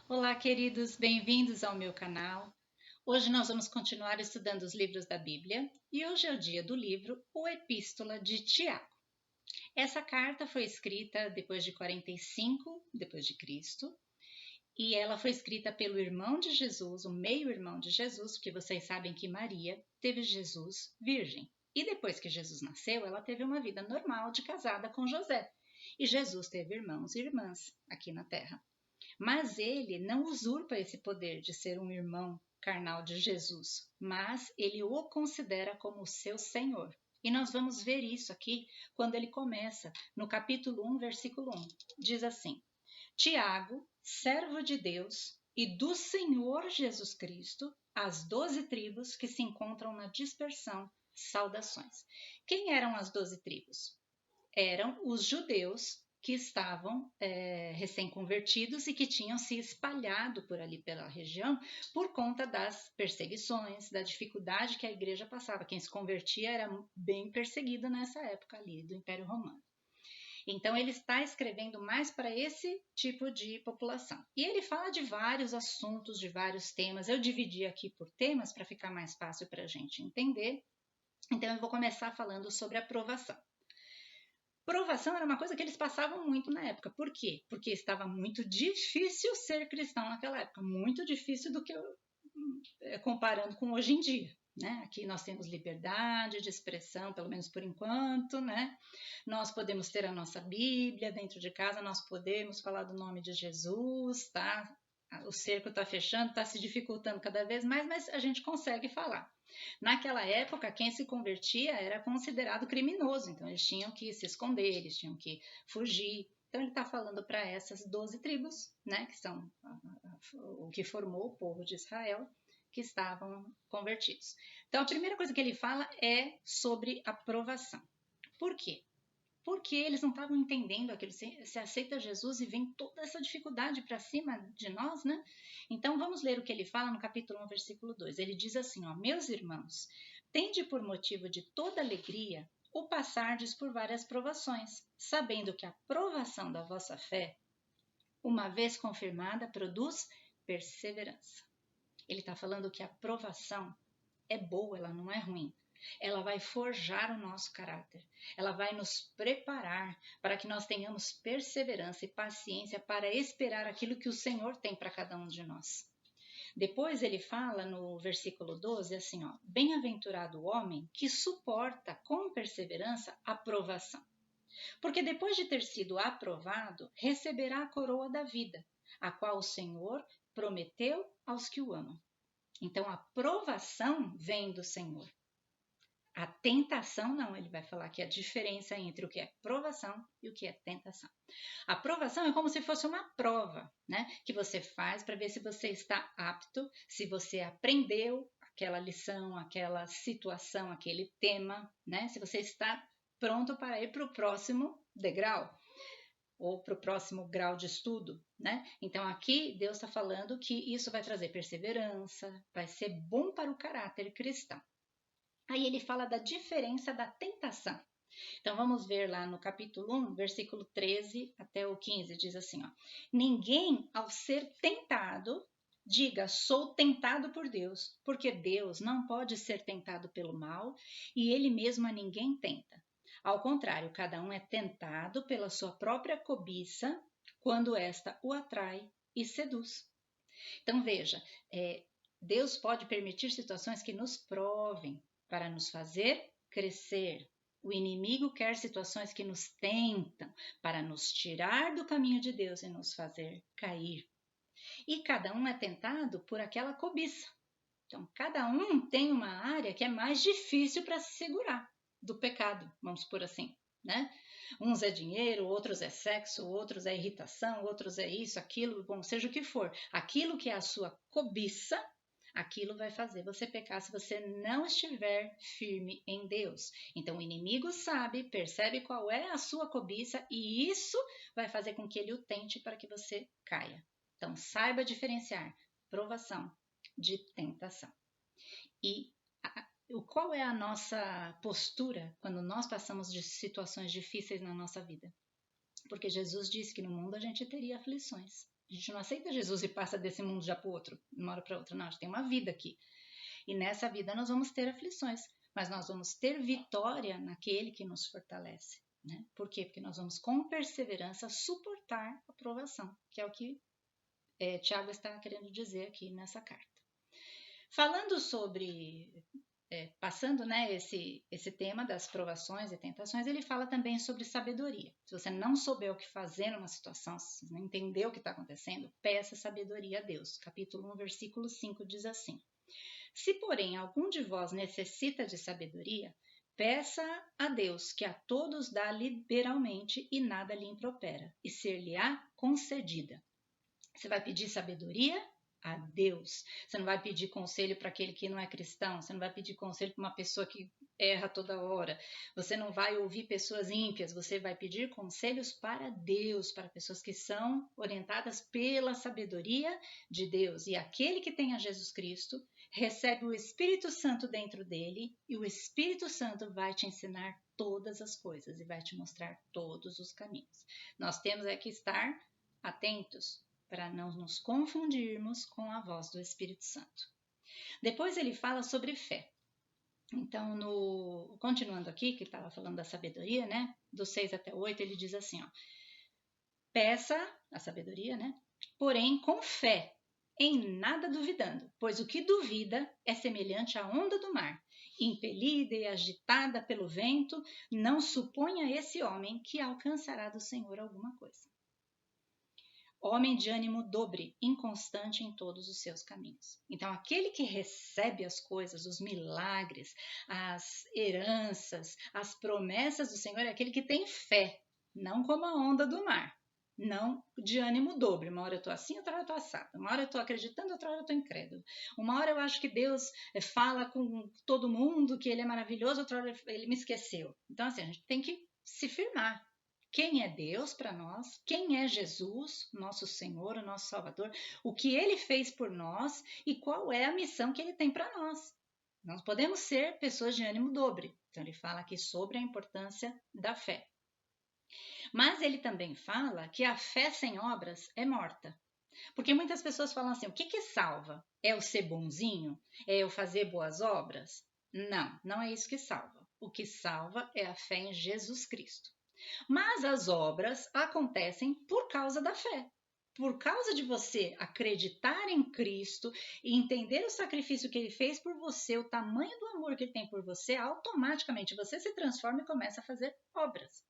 Olá, queridos, bem-vindos ao meu canal. Hoje nós vamos continuar estudando os livros da Bíblia e hoje é o dia do livro O Epístola de Tiago. Essa carta foi escrita depois de 45 depois de Cristo e ela foi escrita pelo irmão de Jesus, o meio-irmão de Jesus, porque vocês sabem que Maria teve Jesus virgem. E depois que Jesus nasceu, ela teve uma vida normal de casada com José. E Jesus teve irmãos e irmãs aqui na terra. Mas ele não usurpa esse poder de ser um irmão carnal de Jesus, mas ele o considera como seu Senhor. E nós vamos ver isso aqui quando ele começa, no capítulo 1, versículo 1. Diz assim: Tiago, servo de Deus e do Senhor Jesus Cristo, às 12 tribos que se encontram na dispersão, saudações. Quem eram as 12 tribos? Eram os judeus que estavam recém-convertidos e que tinham se espalhado por ali pela região por conta das perseguições, da dificuldade que a igreja passava. Quem se convertia era bem perseguido nessa época ali do Império Romano. Então ele está escrevendo mais para esse tipo de população. E ele fala de vários assuntos, de vários temas. Eu dividi aqui por temas para ficar mais fácil para a gente entender. Então eu vou começar falando sobre aprovação. Provação era uma coisa que eles passavam muito na época. Por quê? Porque estava muito difícil ser cristão naquela época. Muito difícil do que comparando com hoje em dia. Né? Aqui nós temos liberdade de expressão, pelo menos por enquanto, né? Nós podemos ter a nossa Bíblia dentro de casa, nós podemos falar do nome de Jesus, tá? O cerco está fechando, está se dificultando cada vez mais, mas a gente consegue falar. Naquela época, quem se convertia era considerado criminoso, então eles tinham que se esconder, eles tinham que fugir. Então ele está falando para essas 12 tribos, né, que são o que formou o povo de Israel, que estavam convertidos. Então a primeira coisa que ele fala é sobre aprovação. Por quê? Porque eles não estavam entendendo aquilo. Se aceita Jesus e vem toda essa dificuldade para cima de nós, né? Então vamos ler o que ele fala no capítulo 1, versículo 2. Ele diz assim, ó: Meus irmãos, tende por motivo de toda alegria o passardes por várias provações, sabendo que a provação da vossa fé, uma vez confirmada, produz perseverança. Ele está falando que a provação é boa, ela não é ruim. Ela vai forjar o nosso caráter, ela vai nos preparar para que nós tenhamos perseverança e paciência para esperar aquilo que o Senhor tem para cada um de nós. Depois ele fala no versículo 12 assim, ó: Bem-aventurado o homem que suporta com perseverança a provação, porque depois de ter sido aprovado, receberá a coroa da vida, a qual o Senhor prometeu aos que o amam. Então a provação vem do Senhor. A tentação, não, ele vai falar que a diferença entre o que é provação e o que é tentação. A provação é como se fosse uma prova, né? Que você faz para ver se você está apto, se você aprendeu aquela lição, aquela situação, aquele tema, né? Se você está pronto para ir para o próximo degrau ou para o próximo grau de estudo, né? Então aqui Deus está falando que isso vai trazer perseverança, vai ser bom para o caráter cristão. Aí ele fala da diferença da tentação. Então vamos ver lá no capítulo 1, versículo 13 até o 15, diz assim, ó: Ninguém ao ser tentado diga sou tentado por Deus, porque Deus não pode ser tentado pelo mal e ele mesmo a ninguém tenta. Ao contrário, cada um é tentado pela sua própria cobiça, quando esta o atrai e seduz. Então veja, Deus pode permitir situações que nos provem para nos fazer crescer. O inimigo quer situações que nos tentam para nos tirar do caminho de Deus e nos fazer cair. E cada um é tentado por aquela cobiça. Então, cada um tem uma área que é mais difícil para se segurar do pecado, vamos por assim, né? Uns é dinheiro, outros é sexo, outros é irritação, outros é isso, aquilo, bom, seja o que for. Aquilo que é a sua cobiça, aquilo vai fazer você pecar se você não estiver firme em Deus. Então o inimigo sabe, percebe qual é a sua cobiça e isso vai fazer com que ele o tente para que você caia. Então saiba diferenciar provação de tentação. E qual é a nossa postura quando nós passamos de situações difíceis na nossa vida? Porque Jesus disse que no mundo a gente teria aflições. A gente não aceita Jesus e passa desse mundo já para o outro, de uma hora para outra. Não, a gente tem uma vida aqui. E nessa vida nós vamos ter aflições, mas nós vamos ter vitória naquele que nos fortalece. Né? Por quê? Porque nós vamos com perseverança suportar a provação, que é o que Tiago está querendo dizer aqui nessa carta. Falando sobre, passando, né, esse tema das provações e tentações, ele fala também sobre sabedoria. Se você não souber o que fazer numa situação, se você não entender o que está acontecendo, peça sabedoria a Deus. Capítulo 1, versículo 5 diz assim: Se, porém, algum de vós necessita de sabedoria, peça a Deus, que a todos dá liberalmente e nada lhe impropera, e ser-lhe-á concedida. Você vai pedir sabedoria a Deus. Você não vai pedir conselho para aquele que não é cristão. Você não vai pedir conselho para uma pessoa que erra toda hora. Você não vai ouvir pessoas ímpias. Você vai pedir conselhos para Deus, para pessoas que são orientadas pela sabedoria de Deus. E aquele que tem a Jesus Cristo recebe o Espírito Santo dentro dele, e o Espírito Santo vai te ensinar todas as coisas e vai te mostrar todos os caminhos. Nós temos que estar atentos para não nos confundirmos com a voz do Espírito Santo. Depois ele fala sobre fé. Então, continuando aqui, que ele estava falando da sabedoria, né? Do 6 até 8, ele diz assim, ó: peça a sabedoria, né? Porém, com fé, em nada duvidando, pois o que duvida é semelhante à onda do mar, impelida e agitada pelo vento. Não suponha esse homem que alcançará do Senhor alguma coisa. Homem de ânimo dobre, inconstante em todos os seus caminhos. Então, aquele que recebe as coisas, os milagres, as heranças, as promessas do Senhor, é aquele que tem fé, não como a onda do mar, não de ânimo dobre. Uma hora eu estou assim, outra hora eu estou assada. Uma hora eu estou acreditando, outra hora eu estou incrédulo. Uma hora eu acho que Deus fala com todo mundo, que Ele é maravilhoso, outra hora Ele me esqueceu. Então, assim, a gente tem que se firmar. Quem é Deus para nós? Quem é Jesus, nosso Senhor, o nosso Salvador? O que Ele fez por nós e qual é a missão que Ele tem para nós? Nós podemos ser pessoas de ânimo dobre. Então ele fala aqui sobre a importância da fé. Mas ele também fala que a fé sem obras é morta. Porque muitas pessoas falam assim, o que salva? É eu ser bonzinho? É eu fazer boas obras? Não, não é isso que salva. O que salva é a fé em Jesus Cristo. Mas as obras acontecem por causa da fé. Por causa de você acreditar em Cristo e entender o sacrifício que Ele fez por você, o tamanho do amor que Ele tem por você, automaticamente você se transforma e começa a fazer obras.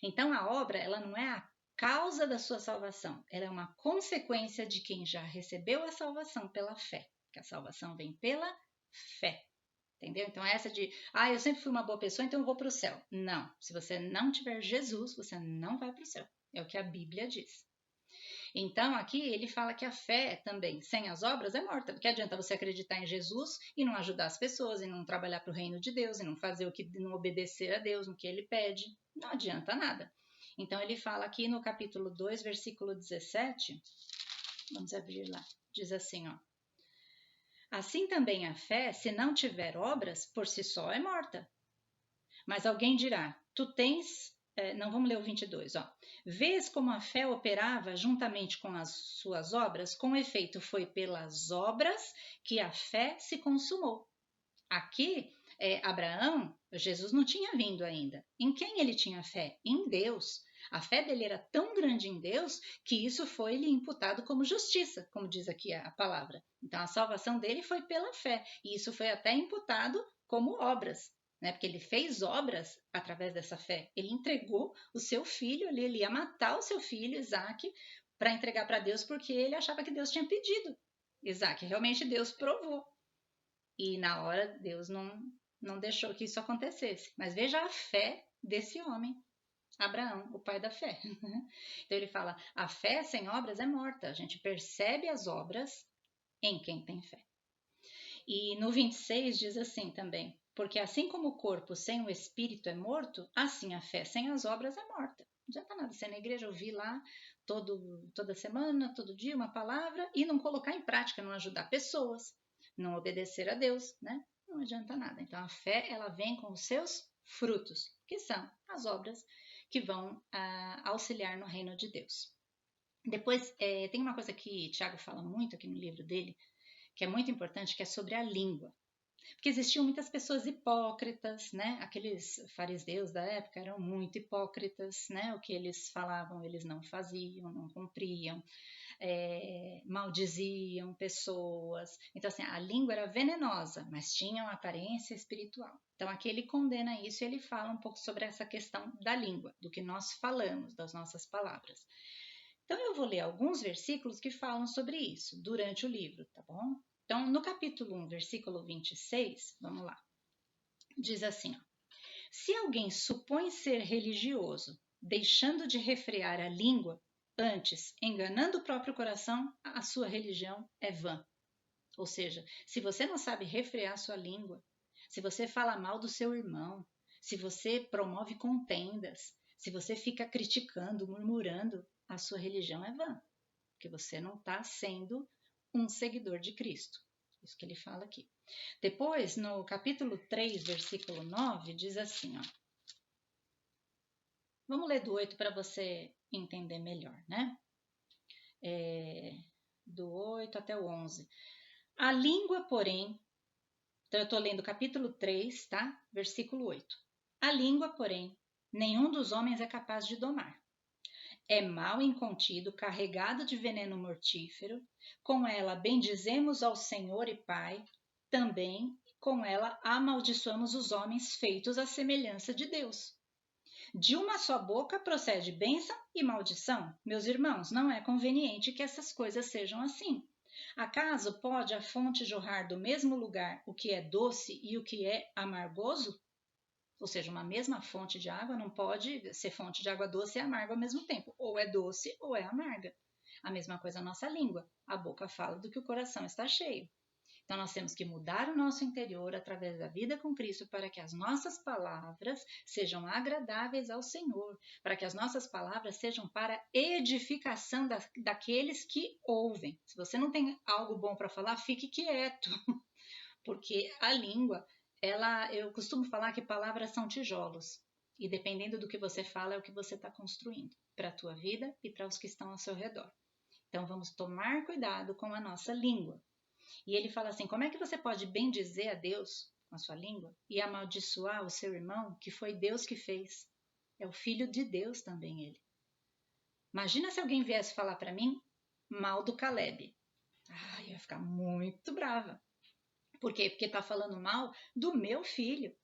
Então a obra, ela não é a causa da sua salvação, ela é uma consequência de quem já recebeu a salvação pela fé, que a salvação vem pela fé. Entendeu? Então essa de, eu sempre fui uma boa pessoa, então eu vou para o céu. Não, se você não tiver Jesus, você não vai para o céu. É o que a Bíblia diz. Então aqui ele fala que a fé também, sem as obras, é morta. Porque adianta você acreditar em Jesus e não ajudar as pessoas, e não trabalhar para o reino de Deus, e não fazer o que, não obedecer a Deus no que Ele pede. Não adianta nada. Então ele fala aqui no capítulo 2, versículo 17, vamos abrir lá, diz assim, ó: assim também a fé, se não tiver obras, por si só é morta. Mas alguém dirá, tu tens... não, vamos ler o 22, ó. Vês como a fé operava juntamente com as suas obras? Com efeito, foi pelas obras que a fé se consumou. Aqui, Abraão, Jesus não tinha vindo ainda. Em quem ele tinha fé? Em Deus. A fé dele era tão grande em Deus que isso foi lhe imputado como justiça, como diz aqui a palavra. Então a salvação dele foi pela fé, e isso foi até imputado como obras, né? Porque ele fez obras através dessa fé. Ele entregou o seu filho, ele ia matar o seu filho, Isaac, para entregar para Deus, porque ele achava que Deus tinha pedido. Isaac, realmente Deus provou. E na hora Deus não deixou que isso acontecesse. Mas veja a fé desse homem, Abraão, o pai da fé. Então ele fala, a fé sem obras é morta. A gente percebe as obras em quem tem fé. E no 26 diz assim também, porque assim como o corpo sem o espírito é morto, assim a fé sem as obras é morta. Não adianta nada ser na igreja, ouvir lá toda semana, todo dia uma palavra e não colocar em prática, não ajudar pessoas, não obedecer a Deus, né? Não adianta nada. Então a fé, ela vem com os seus frutos, que são as obras que vão auxiliar no reino de Deus. Depois, tem uma coisa que Tiago fala muito aqui no livro dele, que é muito importante, que é sobre a língua. Porque existiam muitas pessoas hipócritas, né? Aqueles fariseus da época eram muito hipócritas, né? O que eles falavam, eles não faziam, não cumpriam, maldiziam pessoas. Então, assim, a língua era venenosa, mas tinha uma aparência espiritual. Então, aqui ele condena isso e ele fala um pouco sobre essa questão da língua, do que nós falamos, das nossas palavras. Então, eu vou ler alguns versículos que falam sobre isso durante o livro, tá bom? Então, no capítulo 1, versículo 26, vamos lá. Diz assim, ó, se alguém supõe ser religioso, deixando de refrear a língua, antes enganando o próprio coração, a sua religião é vã. Ou seja, se você não sabe refrear a sua língua, se você fala mal do seu irmão, se você promove contendas, se você fica criticando, murmurando, a sua religião é vã, porque você não está sendo um seguidor de Cristo. Isso que ele fala aqui. Depois, no capítulo 3, versículo 9, diz assim, ó. Vamos ler do 8 para você entender melhor, né? Do 8 até o 11. A língua, porém, então eu estou lendo capítulo 3, tá? Versículo 8. A língua, porém, nenhum dos homens é capaz de domar. É mal incontido, carregado de veneno mortífero. Com ela bendizemos ao Senhor e Pai. Também com ela amaldiçoamos os homens feitos à semelhança de Deus. De uma só boca procede bênção e maldição. Meus irmãos, não é conveniente que essas coisas sejam assim. Acaso pode a fonte jorrar do mesmo lugar o que é doce e o que é amargoso? Ou seja, uma mesma fonte de água não pode ser fonte de água doce e amarga ao mesmo tempo. Ou é doce ou é amarga. A mesma coisa a nossa língua. A boca fala do que o coração está cheio. Então, nós temos que mudar o nosso interior através da vida com Cristo para que as nossas palavras sejam agradáveis ao Senhor, para que as nossas palavras sejam para edificação daqueles que ouvem. Se você não tem algo bom para falar, fique quieto, porque a língua, eu costumo falar que palavras são tijolos, e dependendo do que você fala, é o que você está construindo para a tua vida e para os que estão ao seu redor. Então, vamos tomar cuidado com a nossa língua. E ele fala assim, como é que você pode bendizer a Deus com a sua língua e amaldiçoar o seu irmão, que foi Deus que fez? É o filho de Deus também ele. Imagina se alguém viesse falar para mim mal do Caleb. Eu ia ficar muito brava. Por quê? Porque está falando mal do meu filho.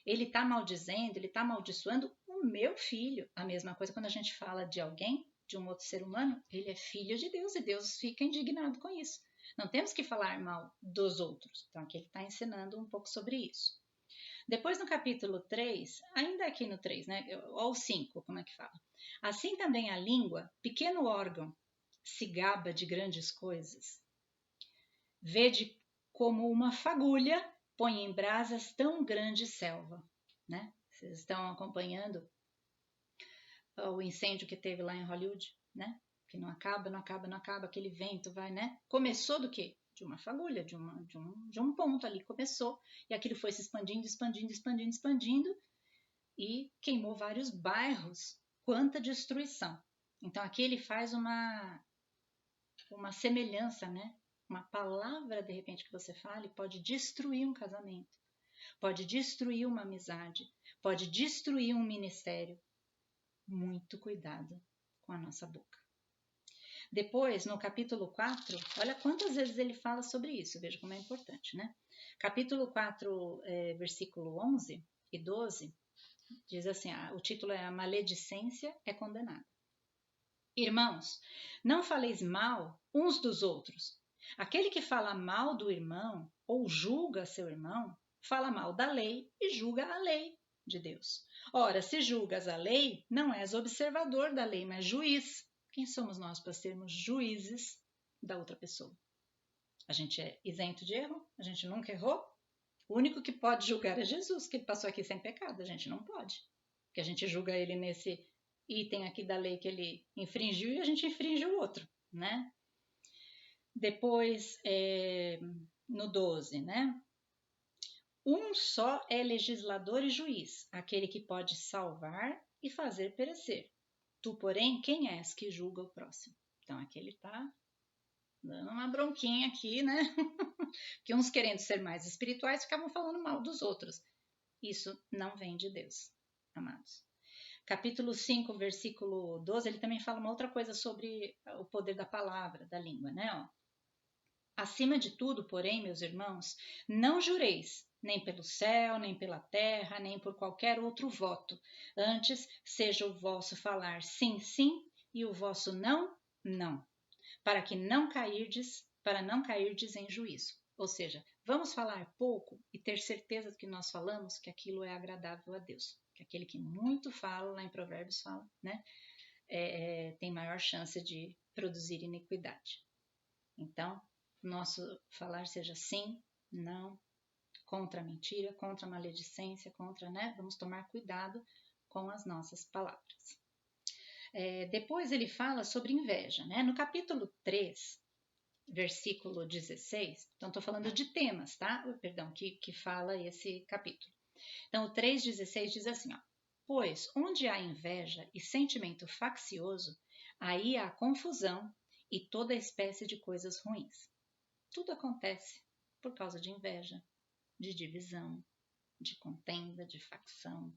Ele está maldizendo, ele está amaldiçoando o meu filho. A mesma coisa quando a gente fala de alguém, de um outro ser humano, ele é filho de Deus e Deus fica indignado com isso. Não temos que falar mal dos outros. Então, aqui ele está ensinando um pouco sobre isso. Depois, no capítulo 3, ainda aqui no 3, né? Ou 5, como é que fala? Assim também a língua, pequeno órgão, se gaba de grandes coisas. Vede como uma fagulha põe em brasas tão grande selva, né? Vocês estão acompanhando o incêndio que teve lá em Hollywood, né? Que não acaba, não acaba, não acaba, aquele vento vai, né? Começou do quê? De uma fagulha, de um ponto ali, começou, e aquilo foi se expandindo, expandindo, expandindo, expandindo, e queimou vários bairros. Quanta destruição! Então aqui ele faz uma semelhança, né? Uma palavra, de repente, que você fale pode destruir um casamento, pode destruir uma amizade, pode destruir um ministério. Muito cuidado com a nossa boca. Depois, no capítulo 4, olha quantas vezes ele fala sobre isso, veja como é importante, né? Capítulo 4, versículo 11 e 12, diz assim, o título é A Maledicência é Condenada. Irmãos, não faleis mal uns dos outros. Aquele que fala mal do irmão ou julga seu irmão, fala mal da lei e julga a lei de Deus. Ora, se julgas a lei, não és observador da lei, mas juiz. Quem somos nós para sermos juízes da outra pessoa? A gente é isento de erro? A gente nunca errou? O único que pode julgar é Jesus, que ele passou aqui sem pecado. A gente não pode. Porque a gente julga ele nesse item aqui da lei que ele infringiu e a gente infringe o outro, né? Depois, no 12, né? Um só é legislador e juiz, aquele que pode salvar e fazer perecer. Tu, porém, quem és que julga o próximo? Então aqui ele está dando uma bronquinha aqui, né? Que uns querendo ser mais espirituais ficavam falando mal dos outros. Isso não vem de Deus, amados. Capítulo 5, versículo 12, ele também fala uma outra coisa sobre o poder da palavra, da língua, né? Ó. Acima de tudo, porém, meus irmãos, não jureis, nem pelo céu, nem pela terra, nem por qualquer outro voto. Antes, seja o vosso falar sim, sim, e o vosso não, não, para não cairdes em juízo. Ou seja, vamos falar pouco e ter certeza de que nós falamos que aquilo é agradável a Deus. Que aquele que muito fala, lá em Provérbios fala, né? Tem maior chance de produzir iniquidade. Então, nosso falar seja sim, não, contra a mentira, contra a maledicência, contra, né? Vamos tomar cuidado com as nossas palavras. Depois ele fala sobre inveja, né? No capítulo 3, versículo 16, então estou falando de temas, tá? Perdão, que fala esse capítulo. Então, o 3,16 diz assim, ó, pois onde há inveja e sentimento faccioso, aí há confusão e toda espécie de coisas ruins. Tudo acontece por causa de inveja, de divisão, de contenda, de facção,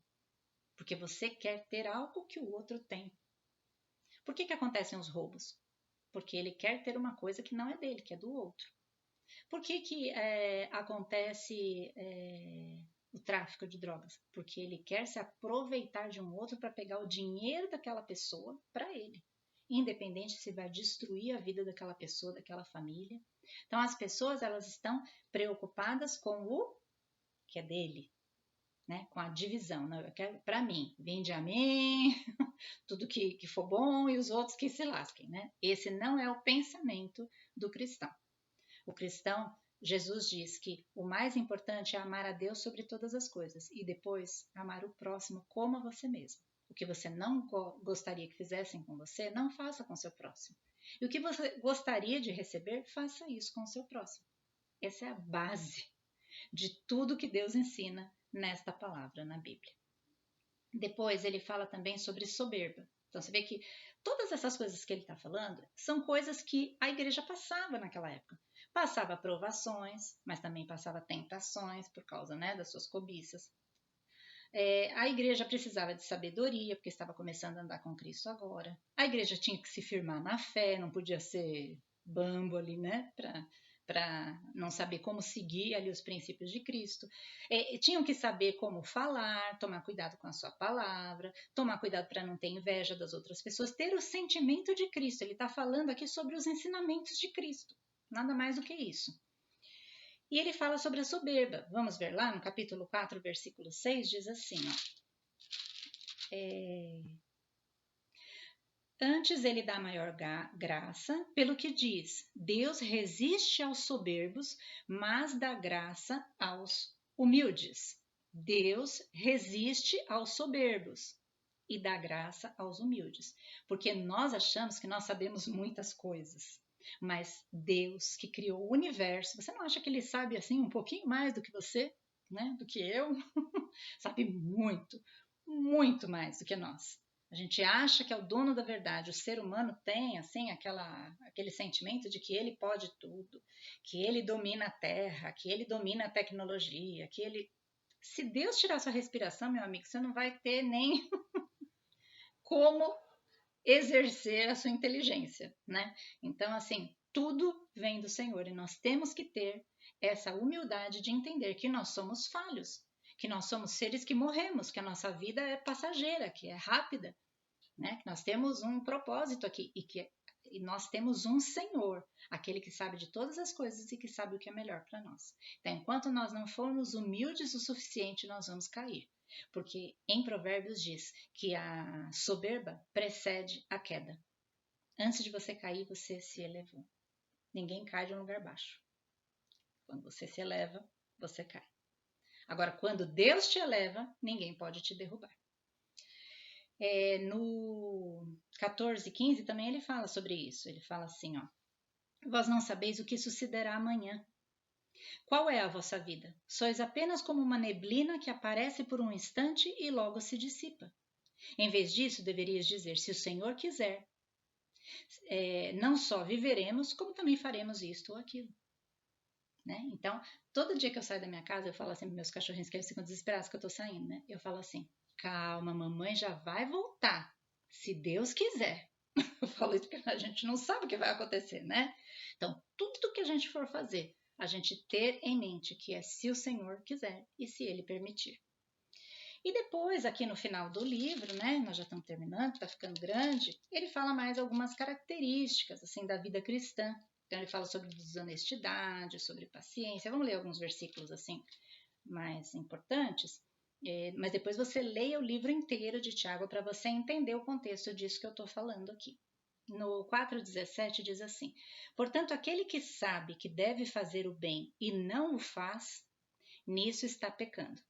porque você quer ter algo que o outro tem. Por que acontecem os roubos? Porque ele quer ter uma coisa que não é dele, que é do outro. Por que acontece o tráfico de drogas? Porque ele quer se aproveitar de um outro para pegar o dinheiro daquela pessoa para ele, independente se vai destruir a vida daquela pessoa, daquela família. Então as pessoas elas estão preocupadas com o que é dele, né? Com a divisão. Não, eu quero para mim, vende a mim, tudo que for bom e os outros que se lasquem, né? Esse não é o pensamento do cristão. O cristão, Jesus diz que o mais importante é amar a Deus sobre todas as coisas e depois amar o próximo como a você mesmo. O que você não gostaria que fizessem com você, não faça com seu próximo. E o que você gostaria de receber, faça isso com o seu próximo. Essa é a base de tudo que Deus ensina nesta palavra na Bíblia. Depois ele fala também sobre soberba. Então você vê que todas essas coisas que ele está falando são coisas que a igreja passava naquela época. Passava provações, mas também passava tentações por causa, né, das suas cobiças. A igreja precisava de sabedoria, porque estava começando a andar com Cristo agora. A igreja tinha que se firmar na fé, não podia ser bambo ali, né, para não saber como seguir ali os princípios de Cristo. Tinham que saber como falar, tomar cuidado com a sua palavra, tomar cuidado para não ter inveja das outras pessoas, ter o sentimento de Cristo. Ele está falando aqui sobre os ensinamentos de Cristo, nada mais do que isso. E ele fala sobre a soberba. Vamos ver lá no capítulo 4, versículo 6, diz assim, ó. Antes ele dá maior graça, pelo que diz, Deus resiste aos soberbos, mas dá graça aos humildes. Deus resiste aos soberbos e dá graça aos humildes. Porque nós achamos que nós sabemos muitas coisas. Mas Deus que criou o universo, você não acha que ele sabe assim um pouquinho mais do que você, né? Do que eu? Sabe muito, muito mais do que nós. A gente acha que é o dono da verdade. O ser humano tem assim aquele sentimento de que ele pode tudo, que ele domina a terra, que ele domina a tecnologia, que ele... Se Deus tirar sua respiração, meu amigo, você não vai ter nem como exercer a sua inteligência, né? Então, assim, tudo vem do Senhor e nós temos que ter essa humildade de entender que nós somos falhos, que nós somos seres que morremos, que a nossa vida é passageira, que é rápida, né? Que nós temos um propósito aqui e nós temos um Senhor, aquele que sabe de todas as coisas e que sabe o que é melhor para nós. Então, enquanto nós não formos humildes o suficiente, nós vamos cair. Porque em Provérbios diz que a soberba precede a queda. Antes de você cair, você se elevou. Ninguém cai de um lugar baixo. Quando você se eleva, você cai. Agora, quando Deus te eleva, ninguém pode te derrubar. No 14:15 também ele fala sobre isso. Ele fala assim, ó. Vós não sabeis o que sucederá amanhã. Qual é a vossa vida? Sois apenas como uma neblina que aparece por um instante e logo se dissipa. Em vez disso, deverias dizer, se o Senhor quiser, Não só viveremos, como também faremos isto ou aquilo. Né? Então, todo dia que eu saio da minha casa, eu falo assim para meus cachorrinhos, que eles ficam desesperados que eu tô saindo, né? Eu falo assim, calma, mamãe já vai voltar, se Deus quiser. Eu falo isso porque a gente não sabe o que vai acontecer, né? Então, tudo que a gente for fazer, a gente ter em mente que é se o Senhor quiser e se Ele permitir. E depois, aqui no final do livro, né, nós já estamos terminando, está ficando grande, ele fala mais algumas características assim da vida cristã. Então ele fala sobre desonestidade, sobre paciência. Vamos ler alguns versículos assim mais importantes. Mas depois você leia o livro inteiro de Tiago para você entender o contexto disso que eu estou falando aqui. No 4,17 diz assim: portanto, aquele que sabe que deve fazer o bem e não o faz, nisso está pecando.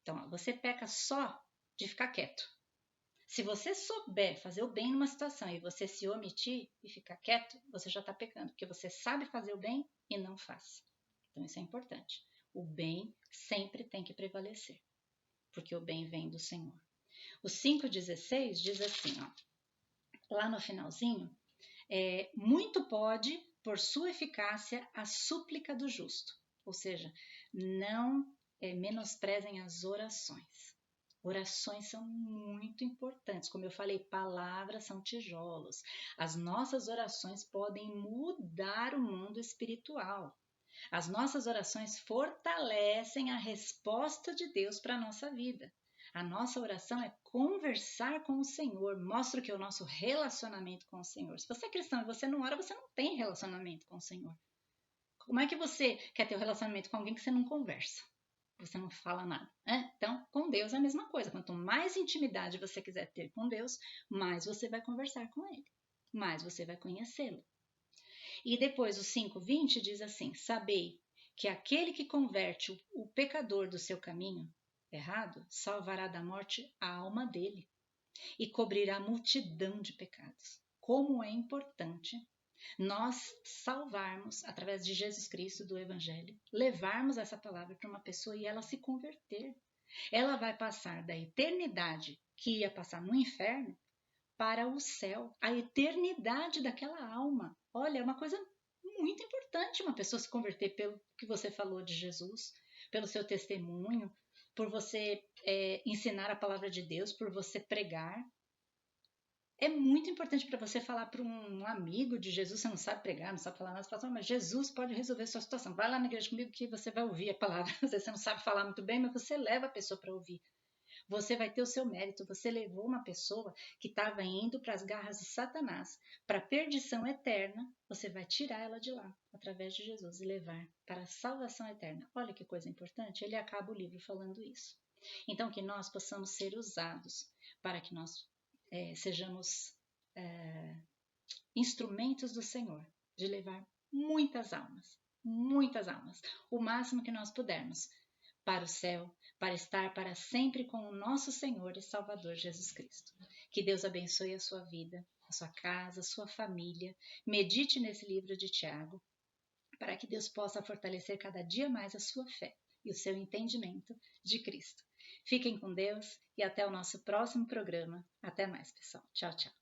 Então, você peca só de ficar quieto. Se você souber fazer o bem numa situação e você se omitir e ficar quieto, você já está pecando, porque você sabe fazer o bem e não faz. Então, isso é importante. O bem sempre tem que prevalecer, porque o bem vem do Senhor. O 5,16 diz assim, ó, lá no finalzinho, muito pode, por sua eficácia, a súplica do justo. Ou seja, não menosprezem as orações. Orações são muito importantes. Como eu falei, palavras são tijolos. As nossas orações podem mudar o mundo espiritual. As nossas orações fortalecem a resposta de Deus para a nossa vida. A nossa oração é conversar com o Senhor, mostra que é o nosso relacionamento com o Senhor. Se você é cristão e você não ora, você não tem relacionamento com o Senhor. Como é que você quer ter um relacionamento com alguém que você não conversa? Você não fala nada, né? Então, com Deus é a mesma coisa. Quanto mais intimidade você quiser ter com Deus, mais você vai conversar com Ele, mais você vai conhecê-lo. E depois o 5,20 diz assim: sabei que aquele que converte o pecador do seu caminho errado salvará da morte a alma dele e cobrirá multidão de pecados. Como é importante nós salvarmos, através de Jesus Cristo, do Evangelho, levarmos essa palavra para uma pessoa e ela se converter. Ela vai passar da eternidade que ia passar no inferno para o céu, a eternidade daquela alma. Olha, é uma coisa muito importante uma pessoa se converter pelo que você falou de Jesus, pelo seu testemunho, por você ensinar a palavra de Deus, por você pregar. É muito importante para você falar para um amigo de Jesus, você não sabe pregar, não sabe falar nada, você fala, mas Jesus pode resolver a sua situação. Vai lá na igreja comigo que você vai ouvir a palavra. Às vezes você não sabe falar muito bem, mas você leva a pessoa para ouvir. Você vai ter o seu mérito. Você levou uma pessoa que estava indo para as garras de Satanás, para a perdição eterna. Você vai tirar ela de lá, através de Jesus, e levar para a salvação eterna. Olha que coisa importante. Ele acaba o livro falando isso. Então, que nós possamos ser usados para que nós sejamos instrumentos do Senhor, de levar muitas almas, o máximo que nós pudermos, para o céu, para estar para sempre com o nosso Senhor e Salvador Jesus Cristo. Que Deus abençoe a sua vida, a sua casa, a sua família. Medite nesse livro de Tiago, para que Deus possa fortalecer cada dia mais a sua fé e o seu entendimento de Cristo. Fiquem com Deus e até o nosso próximo programa. Até mais, pessoal. Tchau, tchau.